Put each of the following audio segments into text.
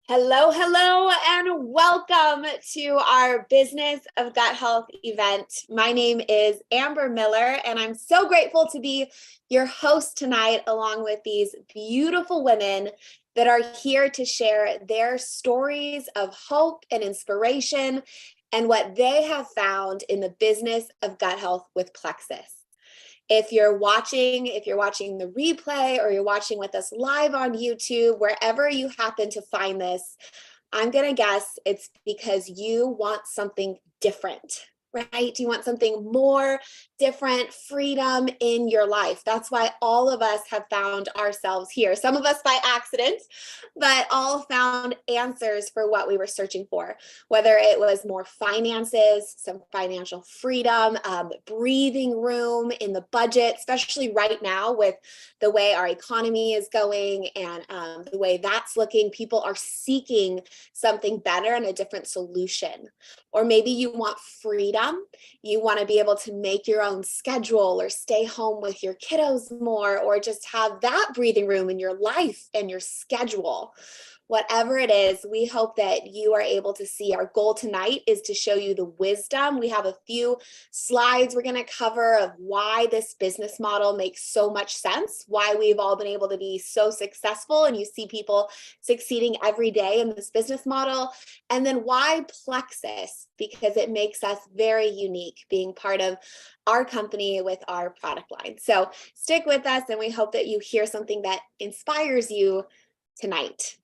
Hello, hello, and welcome to our Business of Gut Health event. My name is Amber Miller, and I'm so grateful to be your host tonight, along with these beautiful women that are here to share their stories of hope and inspiration and what they have found in the business of gut health with Plexus. If you're watching the replay or you're watching with us live on YouTube, wherever you happen to find this, I'm going to guess it's because you want something different, right? You want something more different, freedom in your life. That's why all of us have found ourselves here. Some of us by accident, but all found answers for what we were searching for, whether it was more finances, some financial freedom, breathing room in the budget, especially right now with the way our economy is going and the way that's looking. People are seeking something better and a different solution. Or maybe you want freedom. You want to be able to make your own schedule or stay home with your kiddos more, or just have that breathing room in your life and your schedule. Whatever it is, we hope that you are able to see. Our goal tonight is to show you the wisdom. We have a few slides we're going to cover of why this business model makes so much sense, why we've all been able to be so successful, and you see people succeeding every day in this business model, and then why Plexus, because it makes us very unique being part of our company with our product line. So stick with us, and we hope that you hear something that inspires you tonight.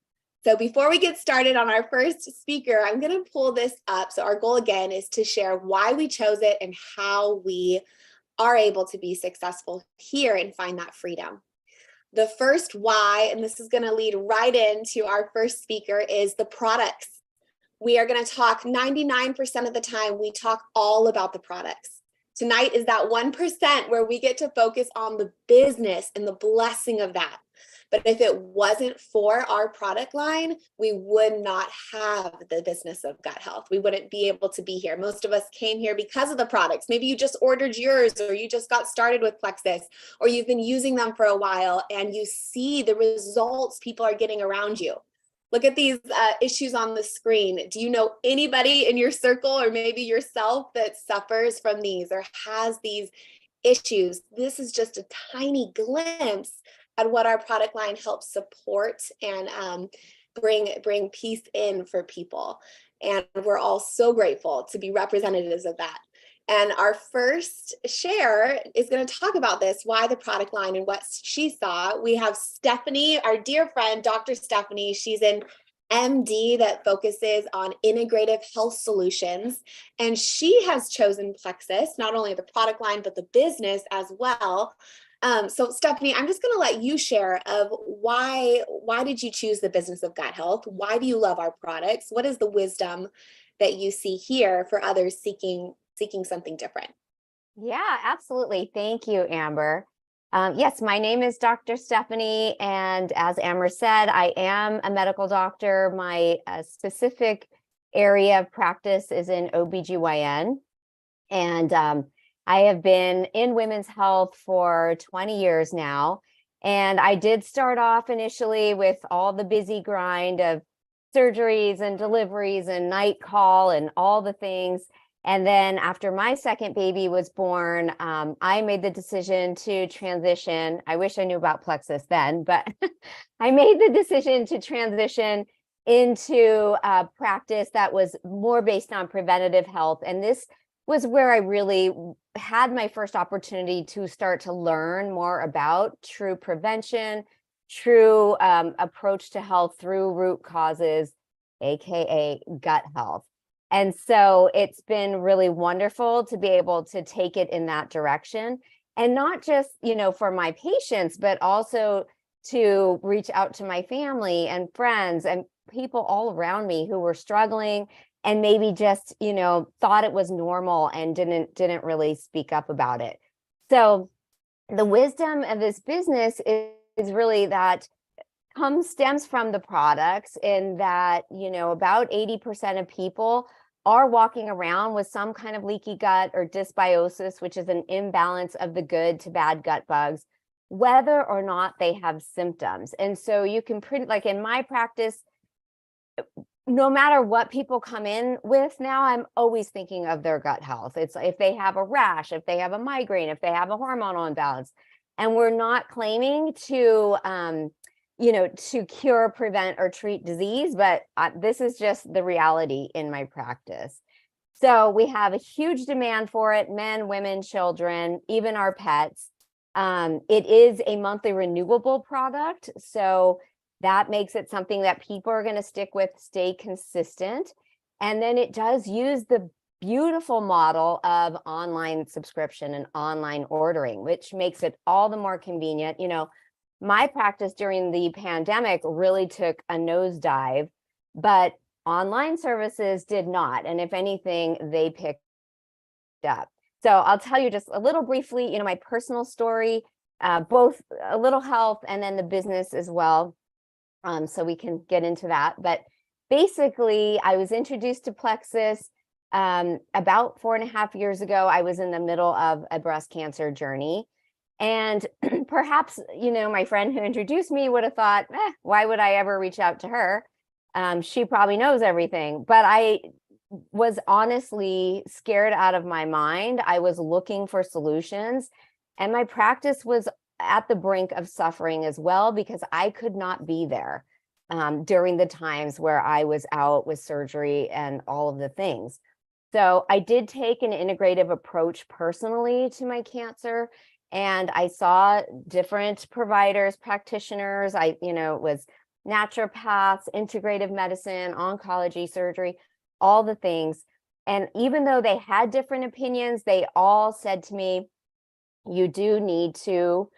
So before we get started on our first speaker, I'm going to pull this up. So our goal again is to share why we chose it and how we are able to be successful here and find that freedom. The first why, and this is going to lead right into our first speaker, is the products. We are going to talk 99% of the time, we talk all about the products. Tonight is that 1% where we get to focus on the business and the blessing of that. But if it wasn't for our product line, we would not have the business of gut health. We wouldn't be able to be here. Most of us came here because of the products. Maybe you just ordered yours, or you just got started with Plexus, or you've been using them for a while and you see the results people are getting around you. Look at these issues on the screen. Do you know anybody in your circle, or maybe yourself, that suffers from these or has these issues? This is just a tiny glimpse at what our product line helps support and bring peace in for people. And we're all so grateful to be representatives of that. And our first share is going to talk about this, why the product line and what she saw. We have Stephanie, our dear friend, Dr. Stephanie. She's an MD that focuses on integrative health solutions. And she has chosen Plexus, not only the product line, but the business as well. So Stephanie, I'm just going to let you share of why did you choose the business of gut health? Why do you love our products? What is the wisdom that you see here for others seeking something different? Yeah, absolutely. Thank you, Amber. Yes, my name is Dr. Stephanie, and as Amber said, I am a medical doctor. My specific area of practice is in OBGYN, and I have been in women's health for 20 years now. And I did start off initially with all the busy grind of surgeries and deliveries and night call and all the things. And then after my second baby was born, I made the decision to transition. I wish I knew about Plexus then, but I made the decision to transition into a practice that was more based on preventative health. And this was where I really had my first opportunity to start to learn more about true prevention, true approach to health through root causes, AKA gut health. And so it's been really wonderful to be able to take it in that direction, and not just, for my patients, but also to reach out to my family and friends and people all around me who were struggling and maybe just, thought it was normal and didn't really speak up about it. So the wisdom of this business is really that stems from the products, in that, about 80% of people are walking around with some kind of leaky gut or dysbiosis, which is an imbalance of the good to bad gut bugs, whether or not they have symptoms. And so you can like in my practice, no matter what people come in with now, I'm always thinking of their gut health. It's if they have a rash, if they have a migraine, if they have a hormonal imbalance. And we're not claiming to, to cure, prevent, or treat disease, but this is just the reality in my practice. So we have a huge demand for it, men, women, children, even our pets. It is a monthly renewable product. So that makes it something that people are going to stick with, stay consistent. And then it does use the beautiful model of online subscription and online ordering, which makes it all the more convenient. My practice during the pandemic really took a nosedive, but online services did not. And if anything, they picked up. So I'll tell you just a little briefly, my personal story, both a little health and then the business as well. So we can get into that. But basically, I was introduced to Plexus about 4.5 years ago. I was in the middle of a breast cancer journey. And perhaps, my friend who introduced me would have thought, why would I ever reach out to her? She probably knows everything. But I was honestly scared out of my mind. I was looking for solutions. And my practice was at the brink of suffering as well, because I could not be there during the times where I was out with surgery and all of the things. So I did take an integrative approach personally to my cancer, and I saw different providers, practitioners. It was naturopaths, integrative medicine, oncology, surgery, all the things. And even though they had different opinions, they all said to me, you do need to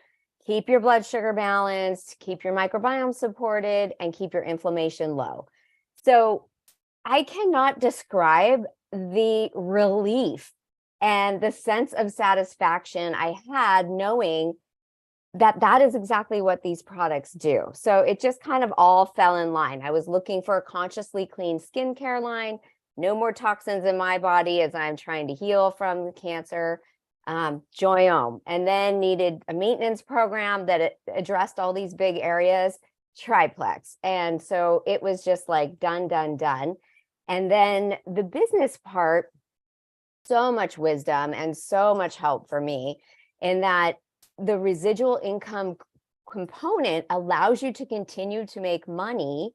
keep your blood sugar balanced, keep your microbiome supported, and keep your inflammation low. So I cannot describe the relief and the sense of satisfaction I had knowing that that is exactly what these products do. So it just kind of all fell in line. I was looking for a consciously clean skincare line, no more toxins in my body as I'm trying to heal from the cancer. Joyome, and then needed a maintenance program that addressed all these big areas, Triplex. And so it was just like done. And then the business part, so much wisdom and so much help for me in that the residual income component allows you to continue to make money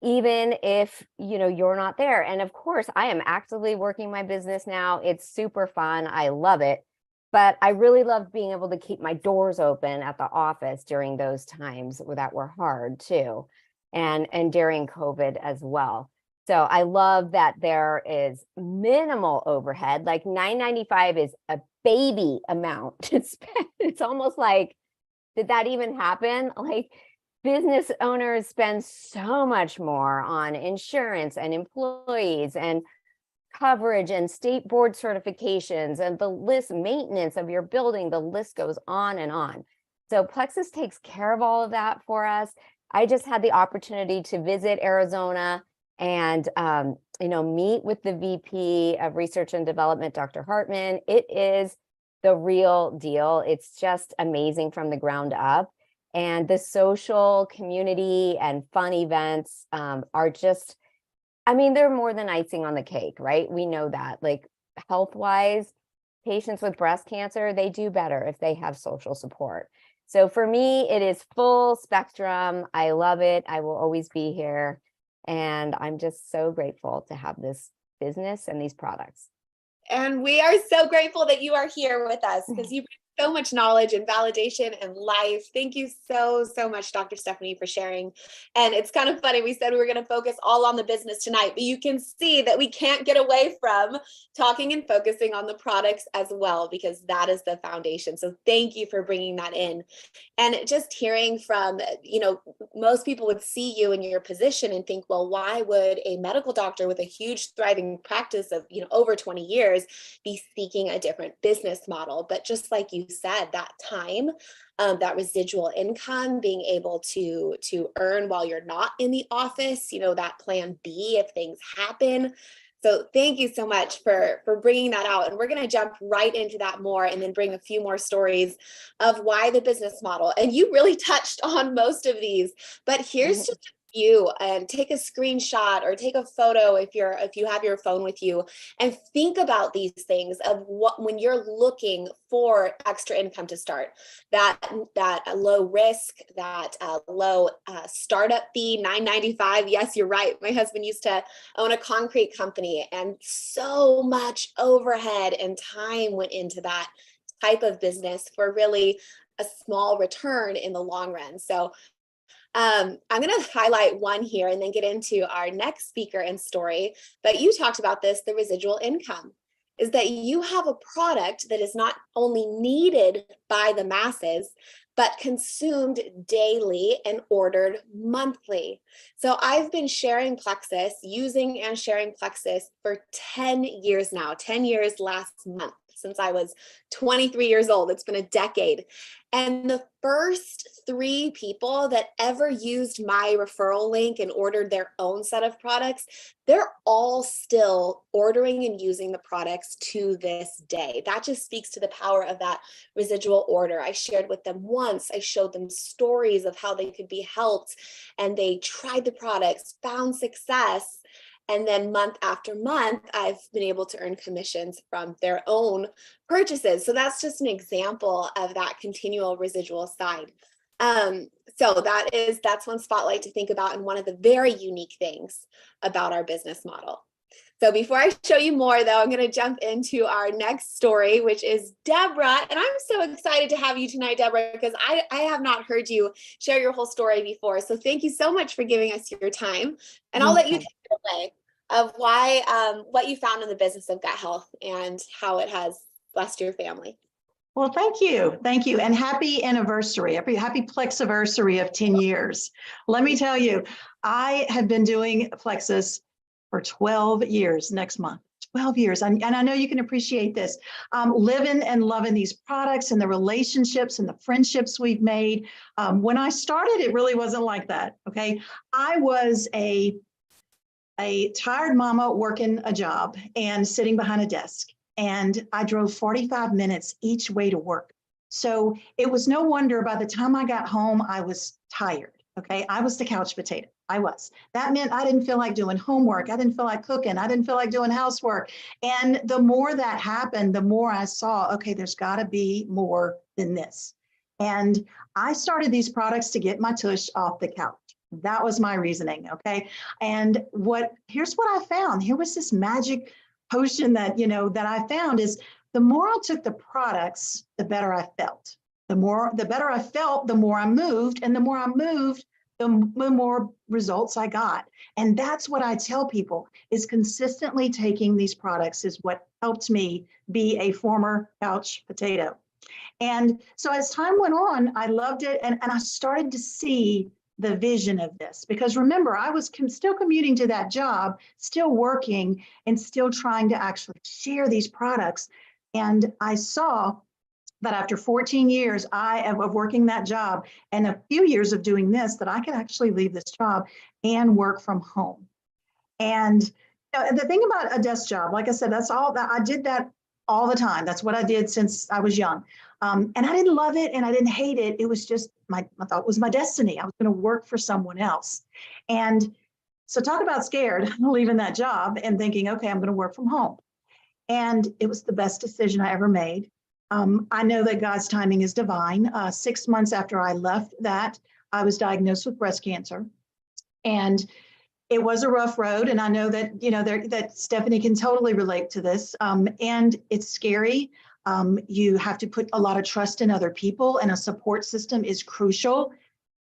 even if you're not there. And of course, I am actively working my business now. It's super fun. I love it. But I really loved being able to keep my doors open at the office during those times that were hard too, and during COVID as well. So I love that there is minimal overhead. Like $9.95 is a baby amount to spend. It's almost like, did that even happen? Like, business owners spend so much more on insurance and employees and coverage and state board certifications and the list maintenance of your building. The list goes on and on. So Plexus takes care of all of that for us. I just had the opportunity to visit Arizona and meet with the VP of Research and Development, Dr. Hartman. It is the real deal. It's just amazing from the ground up. And the social community and fun events are just, they're more than icing on the cake, right? We know that, like, health-wise, patients with breast cancer, they do better if they have social support. So for me, it is full spectrum. I love it. I will always be here. And I'm just so grateful to have this business and these products. And we are so grateful that you are here with us because you bring so much knowledge and validation and life. Thank you so much, Dr. Stephanie, for sharing. And it's kind of funny. We said we were going to focus all on the business tonight, but you can see that we can't get away from talking and focusing on the products as well, because that is the foundation. So thank you for bringing that in. And just hearing from, most people would see you in your position and think, well, why would a medical doctor with a huge thriving practice of, over 20 years be seeking a different business model? But just like you said, that time, that residual income, being able to earn while you're not in the office, that plan B if things happen. So thank you so much for bringing that out. And we're going to jump right into that more and then bring a few more stories of why the business model. And you really touched on most of these, but here's just a you and take a screenshot or take a photo if you have your phone with you, and think about these things of what, when you're looking for extra income to start, that low risk, that low startup fee, $9.95. Yes, you're right. My husband used to own a concrete company, and so much overhead and time went into that type of business for really a small return in the long run. So I'm going to highlight one here and then get into our next speaker and story. But you talked about this, the residual income, is that you have a product that is not only needed by the masses, but consumed daily and ordered monthly. So I've been sharing Plexus, using and sharing Plexus for 10 years now, 10 years last month, since I was 23 years old. It's been a decade. And the first 3 people that ever used my referral link and ordered their own set of products, they're all still ordering and using the products to this day. That just speaks to the power of that residual order. I shared with them once, I showed them stories of how they could be helped, and they tried the products, found success. And then month after month, I've been able to earn commissions from their own purchases. So that's just an example of that continual residual side. So that's one spotlight to think about, and one of the very unique things about our business model. So before I show you more, though, I'm going to jump into our next story, which is Deborah. And I'm so excited to have you tonight, Deborah, because I have not heard you share your whole story before. So thank you so much for giving us your time. And I'll let you take it away of why, what you found in the business of gut health and how it has blessed your family. Well, thank you. Thank you. And happy anniversary, happy Plexiversary of 10 years. Let me tell you, I have been doing Plexus for 12 years next month, 12 years. And I know you can appreciate this. Living and loving these products and the relationships and the friendships we've made. When I started, it really wasn't like that. Okay. I was a tired mama working a job and sitting behind a desk. And I drove 45 minutes each way to work. So it was no wonder by the time I got home, I was tired. Okay. I was the couch potato. I was. That meant I didn't feel like doing homework. I didn't feel like cooking. I didn't feel like doing housework. And the more that happened, the more I saw, okay, there's got to be more than this. And I started these products to get my tush off the couch. That was my reasoning. Okay. And here's what I found. Here was this magic potion that, that I found is the more I took the products, the better I felt. The better I felt, the more I moved, and the more I moved, the more results I got. And that's what I tell people is consistently taking these products is what helped me be a former couch potato. And so as time went on, I loved it. And I started to see the vision of this, because remember, I was still commuting to that job, still working, and still trying to actually share these products. And I saw that after 14 years of working that job and a few years of doing this, that I could actually leave this job and work from home. And the thing about a desk job, like I said, that's all that I did that all the time. That's what I did since I was young. And I didn't love it and I didn't hate it. It was just I thought it was my destiny. I was going to work for someone else. And so talk about scared, leaving that job and thinking, okay, I'm going to work from home. And it was the best decision I ever made. I know that God's timing is divine. 6 months after I left that, I was diagnosed with breast cancer. And it was a rough road. And I know that, that Stephanie can totally relate to this. And it's scary. You have to put a lot of trust in other people, and a support system is crucial.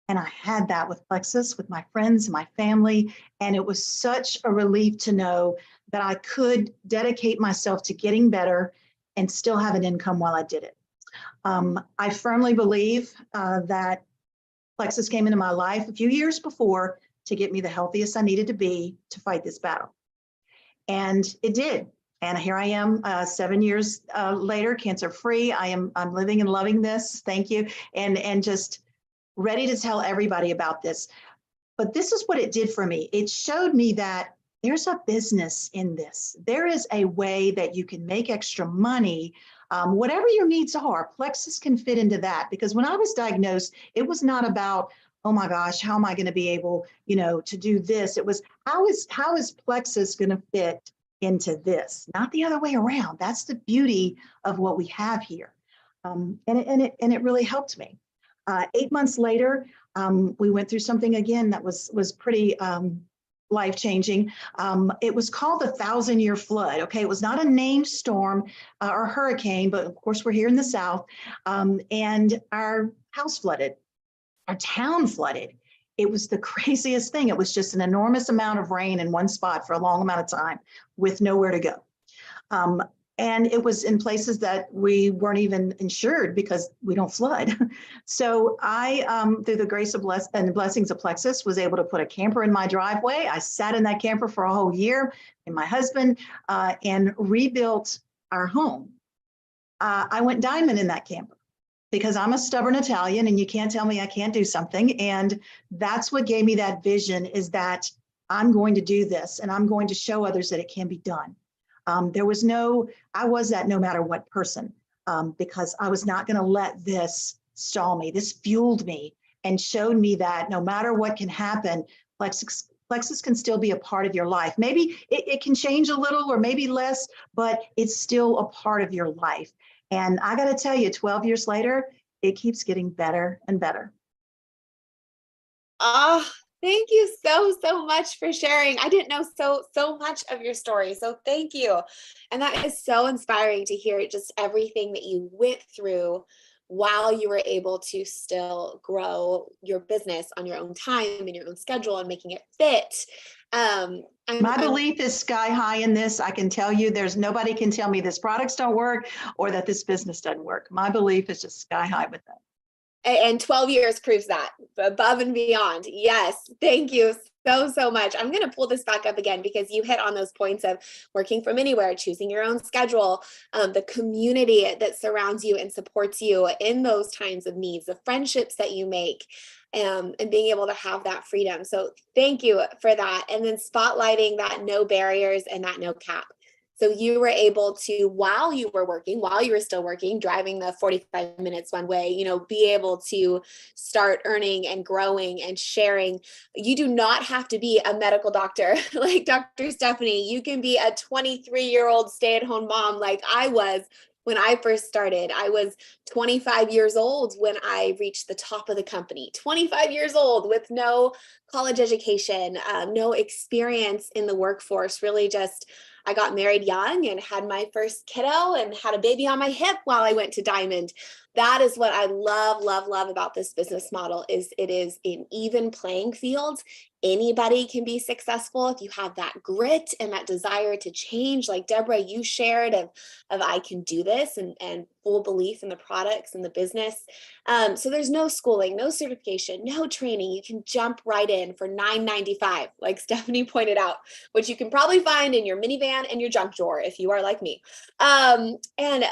And I had that with Plexus, with my friends, my family. And it was such a relief to know that I could dedicate myself to getting better and still have an income while I did it. I firmly believe that Plexus came into my life a few years before to get me the healthiest I needed to be to fight this battle. And it did. And here I am 7 years later, cancer-free. I'm living and loving this. Thank you. And just ready to tell everybody about this. But this is what it did for me. It showed me that there's a business in this. There is a way that you can make extra money, whatever your needs are. Plexus can fit into that, because when I was diagnosed, it was not about oh my gosh, how am I going to be able, to do this? It was, how is Plexus going to fit into this? Not the other way around. That's the beauty of what we have here. And it really helped me. 8 months later, we went through something again that was pretty life-changing. It was called the 1,000-year flood. Okay, it was not a named storm or hurricane, but of course we're here in the South, and our house flooded, our town flooded. It was the craziest thing. It was just an enormous amount of rain in one spot for a long amount of time with nowhere to go. And it was in places that we weren't even insured because we don't flood. So I, through the grace of and the blessings of Plexus, was able to put a camper in my driveway. I sat in that camper for a whole year and my husband and rebuilt our home. I went diamond in that camper because I'm a stubborn Italian and you can't tell me I can't do something. And that's what gave me that vision, is that I'm going to do this and I'm going to show others that it can be done. I was that no matter what person, because I was not going to let this stall me. This fueled me and showed me that no matter what can happen, Plexus can still be a part of your life. Maybe it can change a little or maybe less, but it's still a part of your life. And I got to tell you, 12 years later, it keeps getting better and better. Oh, thank you so much for sharing. I didn't know so much of your story, so thank you. And that is so inspiring to hear just everything that you went through while you were able to still grow your business on your own time and your own schedule and making it fit. My belief is sky high in this. I can tell you nobody can tell me this products don't work or that this business doesn't work. My belief is just sky high with that. And 12 years proves that, above and beyond. Yes, thank you so much. I'm going to pull this back up again because you hit on those points of working from anywhere, choosing your own schedule, the community that surrounds you and supports you in those times of needs, the friendships that you make, and being able to have that freedom. So thank you for that. And then spotlighting that no barriers and that no cap. So you were able to, while you were still working, driving the 45 minutes one way, be able to start earning and growing and sharing. You do not have to be a medical doctor like Dr. Stephanie. You can be a 23-year-old stay-at-home mom like I was when I first started. I was 25 years old when I reached the top of the company, 25 years old with no college education, no experience in the workforce, really just I got married young and had my first kiddo and had a baby on my hip while I went to Diamond. That is what I love about this business model, is it is an even playing field. Anybody can be successful if you have that grit and that desire to change, like Deborah, you shared of I can do this, and full belief in the products and the business. So there's no schooling, no certification, no training. You can jump right in for $9.95, like Stephanie pointed out, which you can probably find in your minivan and your junk drawer if you are like me. And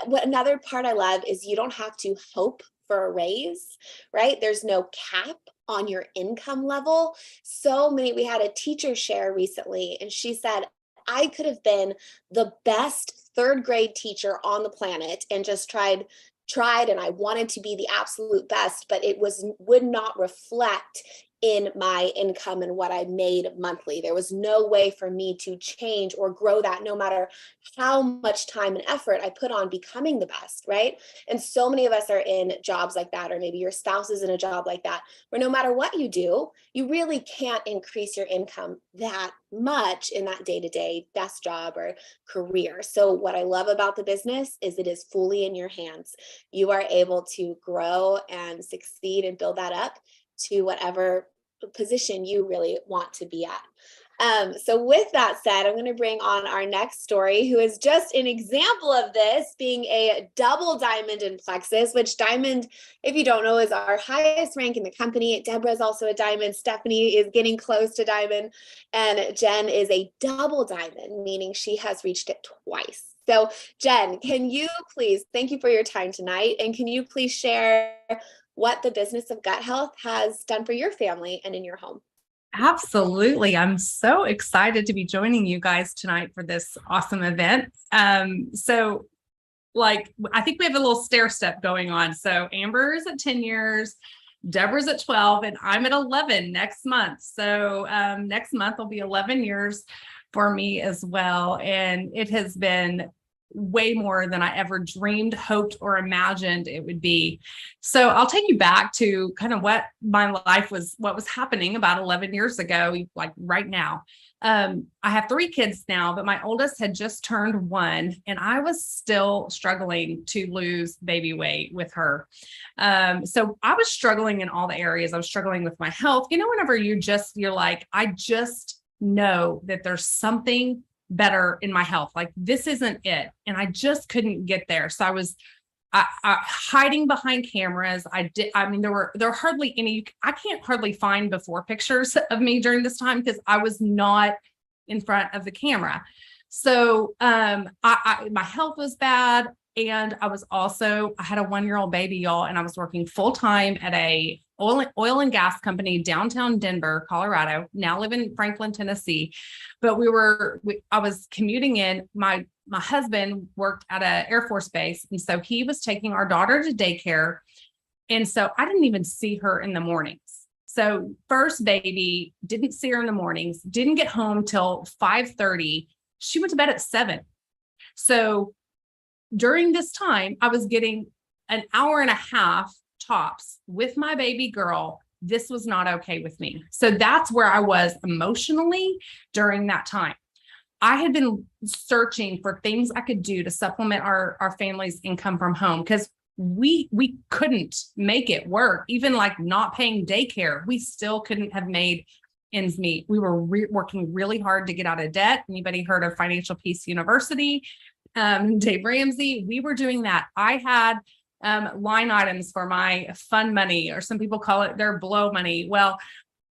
what another part I love is you don't have to hope for a raise, right? There's no cap on your income level. We had a teacher share recently, and she said, I could have been the best third grade teacher on the planet and just tried and I wanted to be the absolute best, but it would not reflect in my income and what I made monthly. There was no way for me to change or grow that, no matter how much time and effort I put on becoming the best, right? And so many of us are in jobs like that, or maybe your spouse is in a job like that, where no matter what you do, you really can't increase your income that much in that day-to-day desk job or career. So what I love about the business is it is fully in your hands. You are able to grow and succeed and build that up to whatever position you really want to be at. So with that said, I'm going to bring on our next story, who is just an example of this, being a double diamond in Plexus, which diamond, if you don't know, is our highest rank in the company. Deborah is also a diamond. Stephanie is getting close to diamond. And Jen is a double diamond, meaning she has reached it twice. So Jen, can you please, thank you for your time tonight. And can you please share what the business of Gut Health has done for your family and in your home? Absolutely. I'm so excited to be joining you guys tonight for this awesome event. I think we have a little stair step going on. So Amber is at 10 years. Deborah's at 12 and I'm at 11 next month. So next month will be 11 years for me as well. And it has been way more than I ever dreamed, hoped, or imagined it would be. So I'll take you back to kind of what my life was, what was happening about 11 years ago, like right now. I have 3 kids now, but my oldest had just turned 1 and I was still struggling to lose baby weight with her. So I was struggling in all the areas. I was struggling with my health. You know, whenever you're like, I just know that there's something better in my health. Like this isn't it. And I just couldn't get there. So I was hiding behind cameras. I mean, there were hardly any, I can't hardly find before pictures of me during this time because I was not in front of the camera. So my health was bad. And I had a 1-year-old baby, y'all, and I was working full time at a oil and gas company downtown Denver, Colorado. Now live in Franklin, Tennessee. But I was commuting in. My husband worked at an Air Force base, and so he was taking our daughter to daycare, and so I didn't even see her in the mornings. So first baby, didn't see her in the mornings. Didn't get home till 5:30. She went to bed at 7. So during this time, I was getting an hour and a half tops with my baby girl. This was not okay with me. So that's where I was emotionally during that time. I had been searching for things I could do to supplement our family's income from home because we couldn't make it work. Even like not paying daycare, we still couldn't have made ends meet. We were working really hard to get out of debt. Anybody heard of Financial Peace University? Dave Ramsey, we were doing that. I had line items for my fun money, or some people call it their blow money. Well,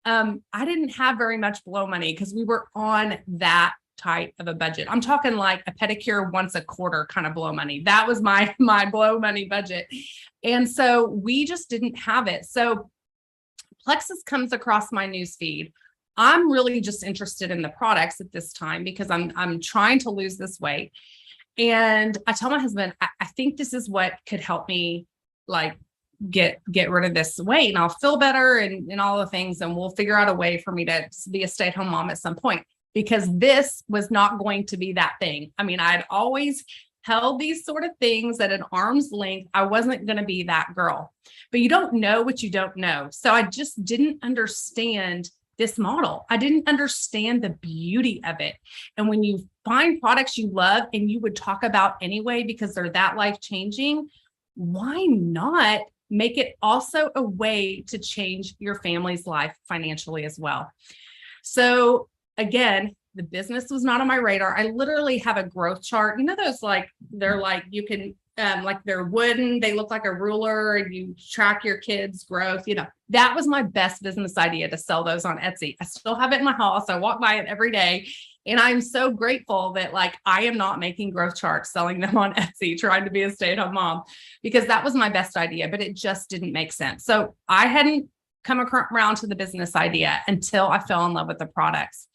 I didn't have very much blow money because we were on that tight of a budget. I'm talking like a pedicure once a quarter kind of blow money. That was my blow money budget. And so we just didn't have it. So Plexus comes across my newsfeed. I'm really just interested in the products at this time because I'm trying to lose this weight. And I tell my husband, I think this is what could help me like get rid of this weight and I'll feel better and all the things. And we'll figure out a way for me to be a stay-at-home mom at some point, because this was not going to be that thing. I mean, I'd always held these sort of things at an arm's length. I wasn't going to be that girl, but you don't know what you don't know. So I just didn't understand this model. I didn't understand the beauty of it. And when you find products you love and you would talk about anyway, because they're that life-changing, why not make it also a way to change your family's life financially as well? So again, the business was not on my radar. I literally have a growth chart. You know, those like, they're like, you can, like they're wooden, they look like a ruler and you track your kids' growth. You know, that was my best business idea, to sell those on Etsy. I still have it in my house. I walk by it every day. And I'm so grateful that like, I am not making growth charts, selling them on Etsy, trying to be a stay-at-home mom, because that was my best idea, but it just didn't make sense. So I hadn't come around to the business idea until I fell in love with the products.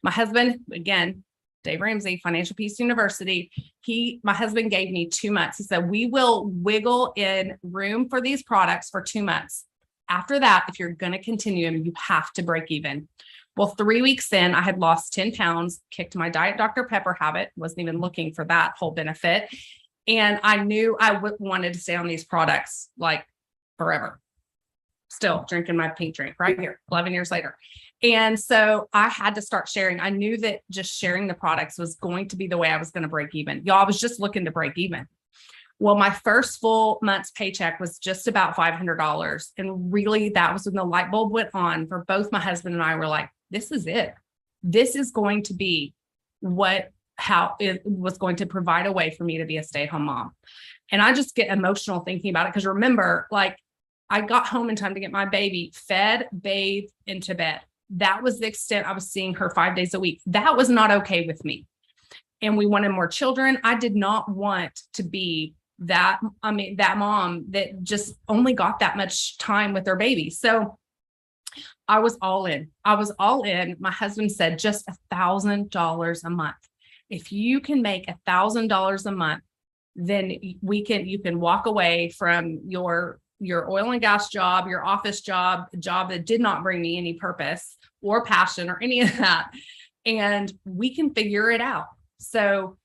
My husband, again, Dave Ramsey, Financial Peace University, my husband gave me 2 months. He said, we will wiggle in room for these products for 2 months. After that, if you're going to continue them, you have to break even. Well, 3 weeks in, I had lost 10 pounds, kicked my Diet Dr. Pepper habit, wasn't even looking for that whole benefit. And I knew I wanted to stay on these products like forever. Still drinking my pink drink right here, 11 years later. And so I had to start sharing. I knew that just sharing the products was going to be the way I was going to break even. Y'all, I was just looking to break even. Well, my first full month's paycheck was just about $500. And really, that was when the light bulb went on for both my husband and I. Were like, this is it. This is going to be how it was going to provide a way for me to be a stay-at-home mom. And I just get emotional thinking about it. Because remember, like, I got home in time to get my baby fed, bathed, into bed. That was the extent I was seeing her 5 days a week. That was not okay with me. And we wanted more children. I did not want to be that mom that just only got that much time with their baby. So I was all in. My husband said, just $1,000 a month. If you can make $1,000 a month, then you can walk away from your your oil and gas job, your office job, a job that did not bring me any purpose or passion or any of that. And we can figure it out. So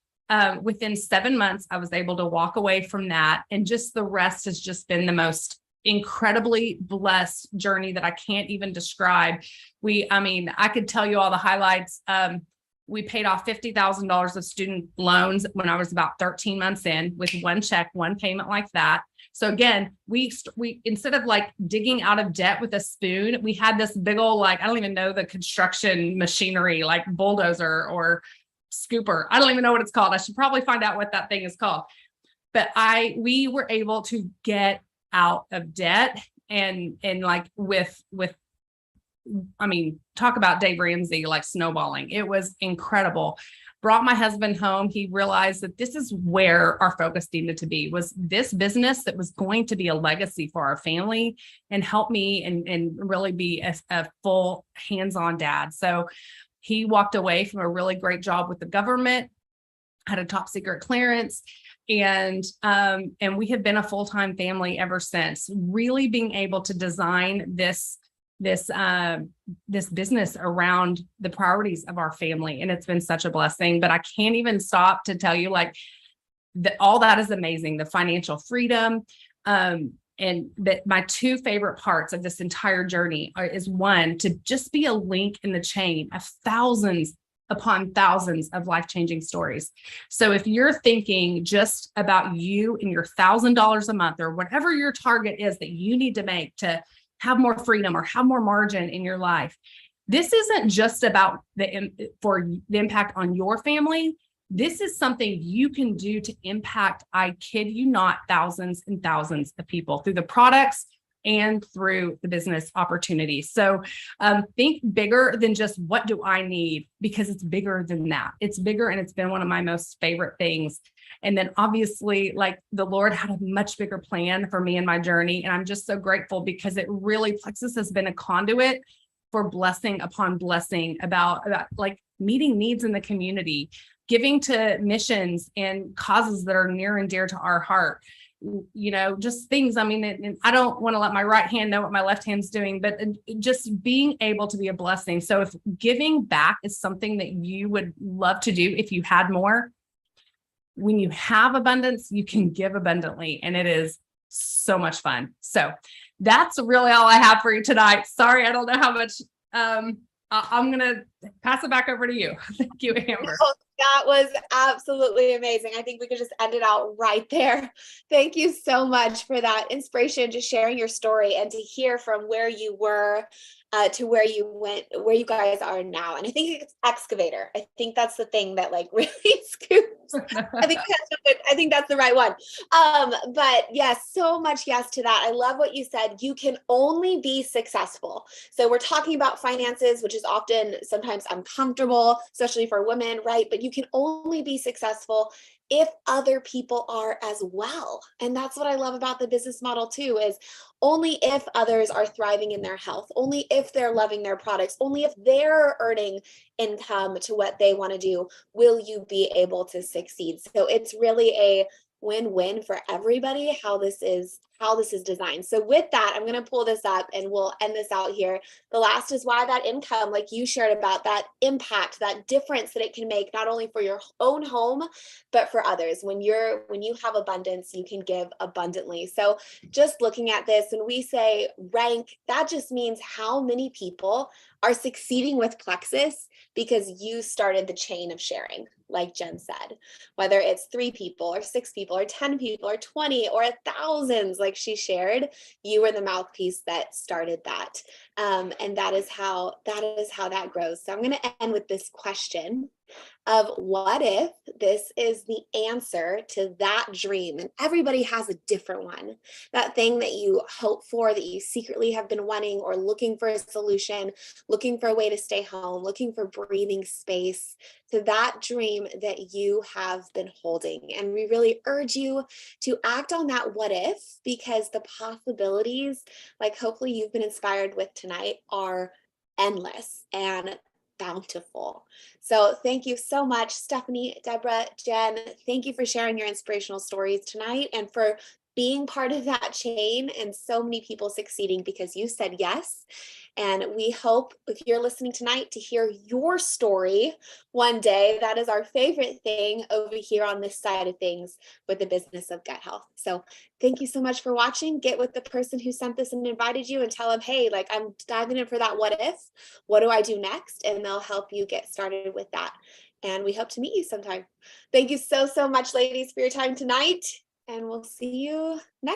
within 7 months, I was able to walk away from that. And just the rest has just been the most incredibly blessed journey that I can't even describe. I could tell you all the highlights. We paid off $50,000 of student loans when I was about 13 months in, with one check, one payment like that. So again, we instead of like digging out of debt with a spoon, we had this big old, like, I don't even know the construction machinery, like bulldozer or scooper. I don't even know what it's called. I should probably find out what that thing is called. But we were able to get out of debt and like with talk about Dave Ramsey, like snowballing. It was incredible. Brought my husband home. He realized that this is where our focus needed to be, was this business that was going to be a legacy for our family and help me and really be a full hands-on dad. So he walked away from a really great job with the government, had a top secret clearance, and we have been a full-time family ever since, really being able to design this business around the priorities of our family. And it's been such a blessing, but I can't even stop to tell you, like, all that is amazing. The financial freedom, and that my two favorite parts of this entire journey is, one, to just be a link in the chain of thousands upon thousands of life-changing stories. So if you're thinking just about you and your $1,000 a month, or whatever your target is that you need to make to have more freedom or have more margin in your life, this isn't just about the impact on your family. This is something you can do to impact, I kid you not, thousands and thousands of people through the products and through the business opportunities. So think bigger than just, what do I need? Because it's bigger than that. It's bigger, and it's been one of my most favorite things. And then obviously, like, the Lord had a much bigger plan for me and my journey. And I'm just so grateful, because it really, Plexus has been a conduit for blessing upon blessing about like meeting needs in the community, giving to missions and causes that are near and dear to our heart. Just things. And I don't want to let my right hand know what my left hand's doing, but just being able to be a blessing. So if giving back is something that you would love to do, if you had more, when you have abundance, you can give abundantly, and it is so much fun. So that's really all I have for you tonight. Sorry, I don't know how much. I'm going to pass it back over to you. Thank you, Amber. Oh, that was absolutely amazing. I think we could just end it out right there. Thank you so much for that inspiration, just sharing your story, and to hear from where you were to where you went, where you guys are now. And I think it's excavator. I think that's the thing that like really scoops. I think that's the right one. But yes, so much yes to that. I love what you said. You can only be successful. So we're talking about finances, which is often sometimes uncomfortable, especially for women, right? But you can only be successful if other people are as well. And that's what I love about the business model too, is only if others are thriving in their health, only if they're loving their products, only if they're earning income to what they want to do, will you be able to succeed. So it's really a win-win for everybody, how this is designed. So with that, I'm going to pull this up and we'll end this out here. The last is why that income, like you shared about, that impact, that difference that it can make, not only for your own home, but for others. When you have abundance, you can give abundantly. So just looking at this, when we say rank, that just means how many people are succeeding with Plexus because you started the chain of sharing, like Jen said, whether it's 3 people or 6 people or 10 people or 20 or thousands, like she shared, you were the mouthpiece that started that. And that is how that grows. So I'm going to end with this question of, what if this is the answer to that dream? And everybody has a different one, that thing that you hope for, that you secretly have been wanting, or looking for a solution, looking for a way to stay home, looking for breathing space, to that dream that you have been holding. And we really urge you to act on that what if, because the possibilities, like hopefully you've been inspired with tonight, are endless and bountiful. So thank you so much, Stephanie, Deborah, Jen. Thank you for sharing your inspirational stories tonight, and for being part of that chain and so many people succeeding because you said yes. And we hope if you're listening tonight to hear your story one day. That is our favorite thing over here on this side of things with the business of gut health. So thank you so much for watching. Get with the person who sent this and invited you and tell them, hey, like I'm diving in for that what if, what do I do next? And they'll help you get started with that. And we hope to meet you sometime. Thank you so, so much, ladies, for your time tonight. And we'll see you next